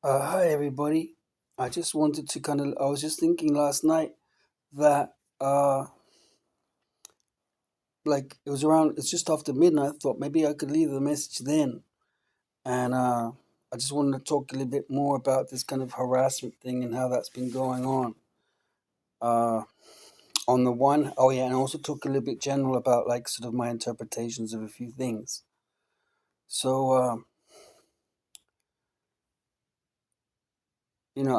Hi everybody. I just wanted to I was just thinking last night that it was it's just after midnight. I thought maybe I could leave the message then. And I just wanted to talk a little bit more about this kind of harassment thing and how that's been going on. Uh, on the one, oh yeah, and also talk a little bit general about like sort of my interpretations of a few things. So,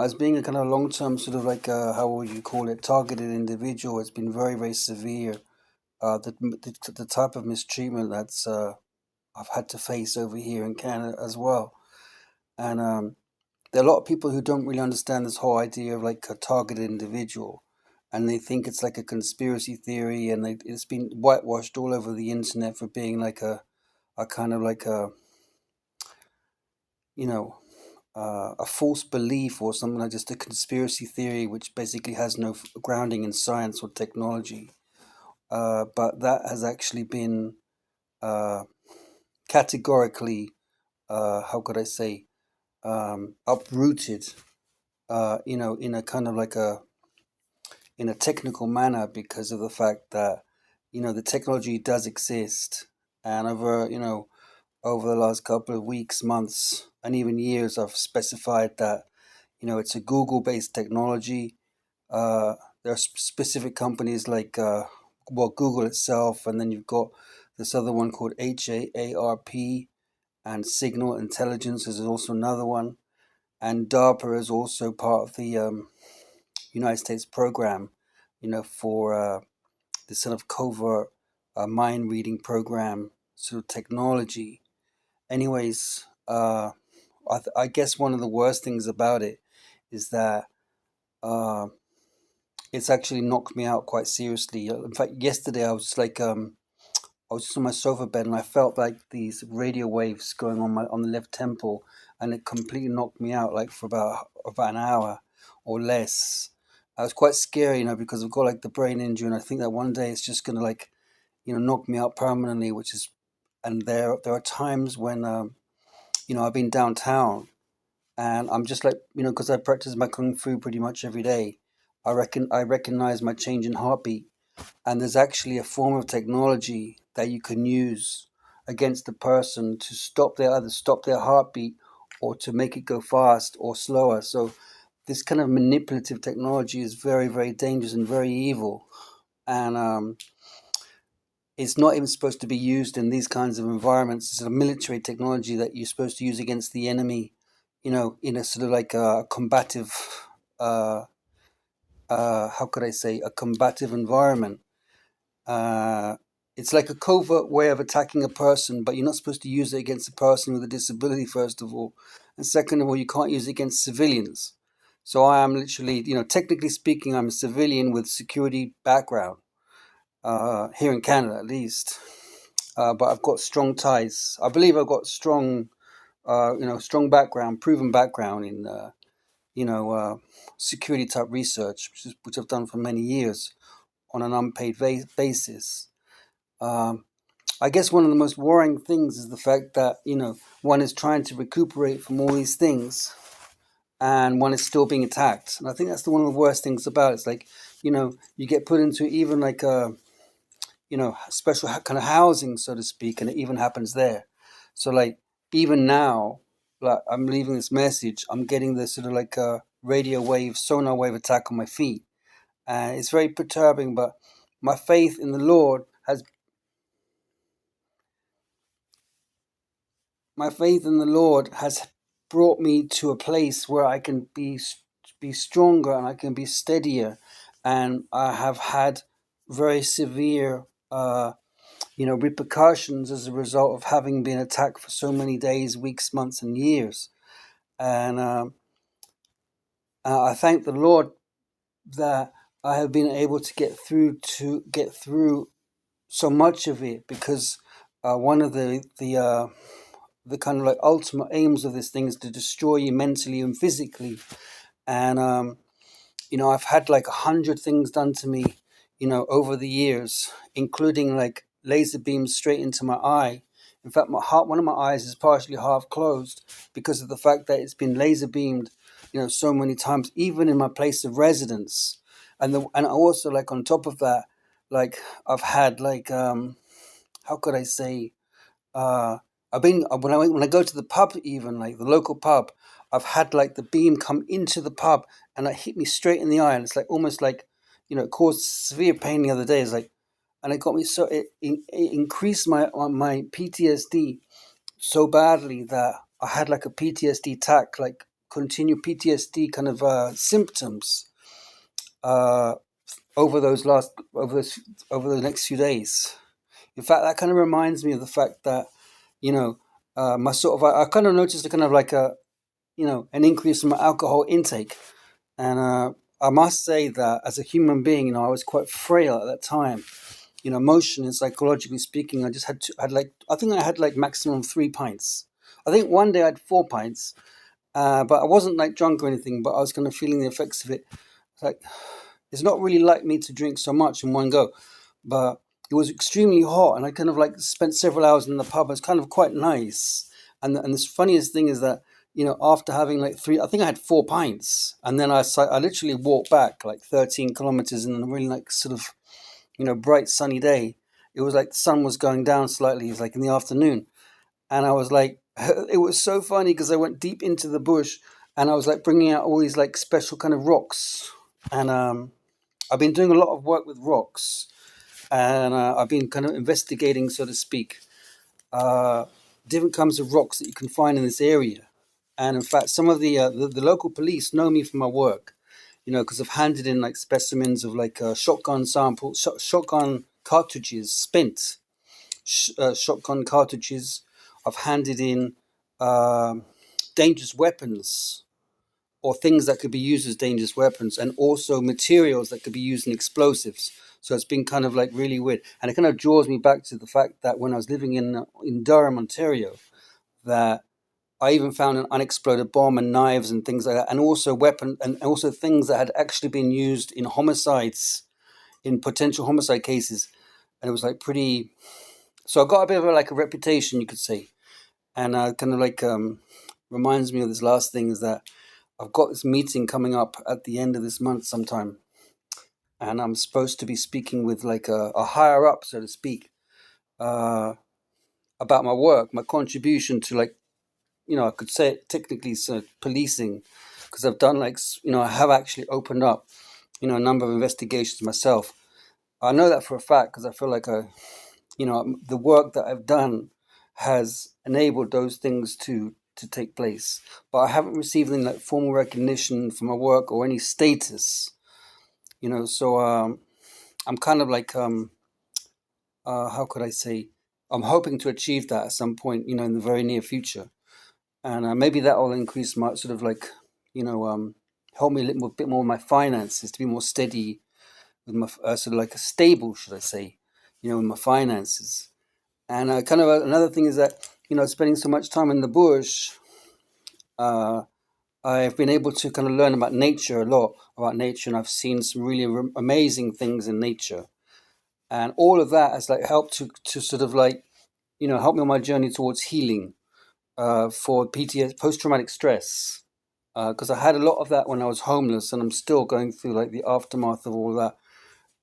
as being a kind of long-term sort of how would you call it, targeted individual, it's been very, very severe. The type of mistreatment that's I've had to face over here in Canada as well. And there are a lot of people who don't really understand this whole idea of like a targeted individual, and they think it's like a conspiracy theory, and it's been whitewashed all over the internet for being like a kind of like a you know a false belief or something, like just a conspiracy theory which basically has no grounding in science or technology. But that has actually been uh, categorically, how could I say, uprooted, in a kind of like in a technical manner, because of the fact that, the technology does exist. And over the last couple of weeks, months, and even years, I've specified that, it's a Google based technology. Uh, there are specific companies like, Google itself, and then you've got this other one called HAARP, and Signal Intelligence is also another one, and DARPA is also part of the United States program, for this sort of covert mind reading program sort of technology. Anyways, I guess one of the worst things about it is that uh, it's actually knocked me out quite seriously. In fact, yesterday I was just on my sofa bed, and I felt like these radio waves going on the left temple, and it completely knocked me out like for about an hour or less. I was quite scary, because I've got like the brain injury, and I think that one day it's just gonna like, knock me out permanently. Which is, and there are times when I've been downtown, and I'm just like, because I practice my kung fu pretty much every day. I recognize my change in heartbeat, and there's actually a form of technology that you can use against the person to stop their heartbeat, or to make it go fast or slower. So this kind of manipulative technology is very, very dangerous and very evil. And it's not even supposed to be used in these kinds of environments. It's a military technology that you're supposed to use against the enemy, in a sort of like a combative, uh, how could I say, a combative environment. Uh, it's like a covert way of attacking a person, but you're not supposed to use it against a person with a disability, first of all. And second of all, you can't use it against civilians. So I am literally, technically speaking, I'm a civilian with security background, here in Canada at least. But I've got strong ties. I believe I've got strong background, proven background in, you know, uh, security type research, which I've done for many years on an unpaid basis. Um, I guess one of the most worrying things is the fact that, one is trying to recuperate from all these things, and one is still being attacked. And I think that's one of the worst things about it. It's like, you get put into even like a, special kind of housing, so to speak, and it even happens there. So like, even now, like I'm leaving this message, I'm getting this sort of like a radio wave, sonar wave attack on my feet. And it's very perturbing, but my faith in the Lord has my faith in the Lord has brought me to a place where I can be stronger, and I can be steadier, and I have had very severe, repercussions as a result of having been attacked for so many days, weeks, months, and years. And I thank the Lord that I have been able to get through so much of it, because one of the kind of like ultimate aims of this thing is to destroy you mentally and physically. And I've had like 100 things done to me, over the years, including like laser beams straight into my eye, In fact, one of my eyes is partially half closed because of the fact that it's been laser beamed, so many times, even in my place of residence. And also, like, on top of that, like, I've had, like, how could I say, uh, I've been when I go to the pub, even like the local pub, I've had like the beam come into the pub and it hit me straight in the eye, and it's like almost like, it caused severe pain the other day. It's like, and it got me so it increased my PTSD so badly that I had like a PTSD attack, like continued PTSD kind of symptoms uh, over those over the next few days. In fact, that kind of reminds me of the fact that, you know, my sort of I kind of noticed a kind of like a an increase in my alcohol intake, and I must say that as a human being, I was quite frail at that time. Emotionally and psychologically speaking, I just had like I think I had like maximum 3 pints. I think one day I had 4 pints, but I wasn't like drunk or anything. But I was kind of feeling the effects of it. It's like it's not really like me to drink so much in one go, but it was extremely hot, and I kind of like spent several hours in the pub. It's kind of quite nice, and the funniest thing is that after having like three, I think I had 4 pints, and then I literally walked back like 13 kilometers in a really like sort of bright sunny day. It was like the sun was going down slightly. It was like in the afternoon, and I was like, it was so funny because I went deep into the bush, and I was like bringing out all these like special kind of rocks, and I've been doing a lot of work with rocks, and I've been kind of investigating, so to speak, uh, different kinds of rocks that you can find in this area. And in fact, some of the local police know me from my work, because I've handed in like specimens of like shotgun samples, shotgun cartridges, spent shotgun cartridges. I've handed in dangerous weapons or things that could be used as dangerous weapons, and also materials that could be used in explosives. So it's been kind of like really weird, and it kind of draws me back to the fact that when I was living in Durham, Ontario, that I even found an unexploded bomb and knives and things like that, and also and also things that had actually been used in homicides, in potential homicide cases, and it was like pretty. So I got a bit of like a reputation, you could say, and kind of like reminds me of this last thing is that I've got this meeting coming up at the end of this month sometime, and I'm supposed to be speaking with like a higher up, so to speak, uh, about my work, my contribution to like, I could say it technically, so policing, because I've done like, I have actually opened up, a number of investigations myself. I know that for a fact because I feel like the work that I've done has enabled those things to take place, but I haven't received any like formal recognition for my work or any status. So I'm kind of like how could I say? I'm hoping to achieve that at some point, in the very near future, and maybe that will increase my sort of like, help me a little bit more with my finances to be more steady with my sort of like a stable, should I say, with my finances. And kind of another thing is that spending so much time in the bush, uh, I've been able to kind of learn about nature a lot about nature, and I've seen some really amazing things in nature, and all of that has like helped to sort of like help me on my journey towards healing for PTS, post traumatic stress, because I had a lot of that when I was homeless, and I'm still going through like the aftermath of all that.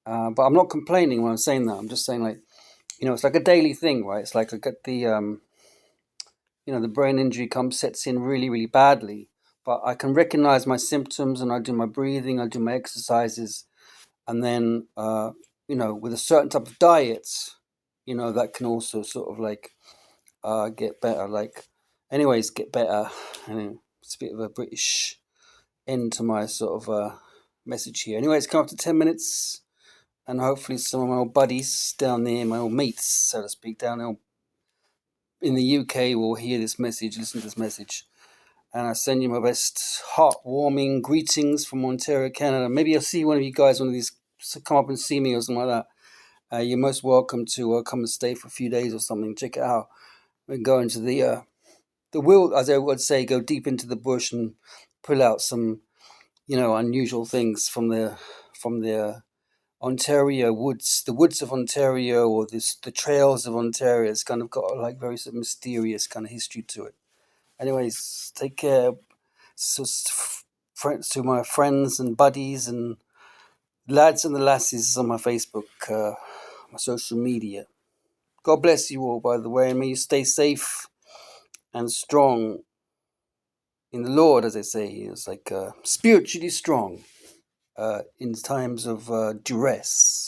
But I'm not complaining when I'm saying that. I'm just saying like it's like a daily thing, right? It's like I get the brain injury sets in really, really badly, but I can recognize my symptoms, and I do my breathing, I do my exercises, and then with a certain type of diet, that can also sort of like get better. Like, anyways, get better. It's a bit of a British end to my sort of message here. Anyway, it's come up to 10 minutes, and hopefully some of my old buddies down there, my old mates, so to speak, down there in the UK will hear this message, listen to this message. And I send you my best heartwarming greetings from Ontario, Canada. Maybe I'll see one of you guys, one of these, come up and see me or something like that. You're most welcome to come and stay for a few days or something. Check it out. We go into the will, as I would say, go deep into the bush and pull out some, unusual things from the Ontario woods, the woods of Ontario, or the trails of Ontario. It's kind of got like very sort of mysterious kind of history to it. Anyways, take care. So, friends to my friends and buddies and lads and the lasses on my Facebook, my social media. God bless you all, by the way, and may you stay safe and strong in the Lord, as I say. It's like spiritually strong in times of duress.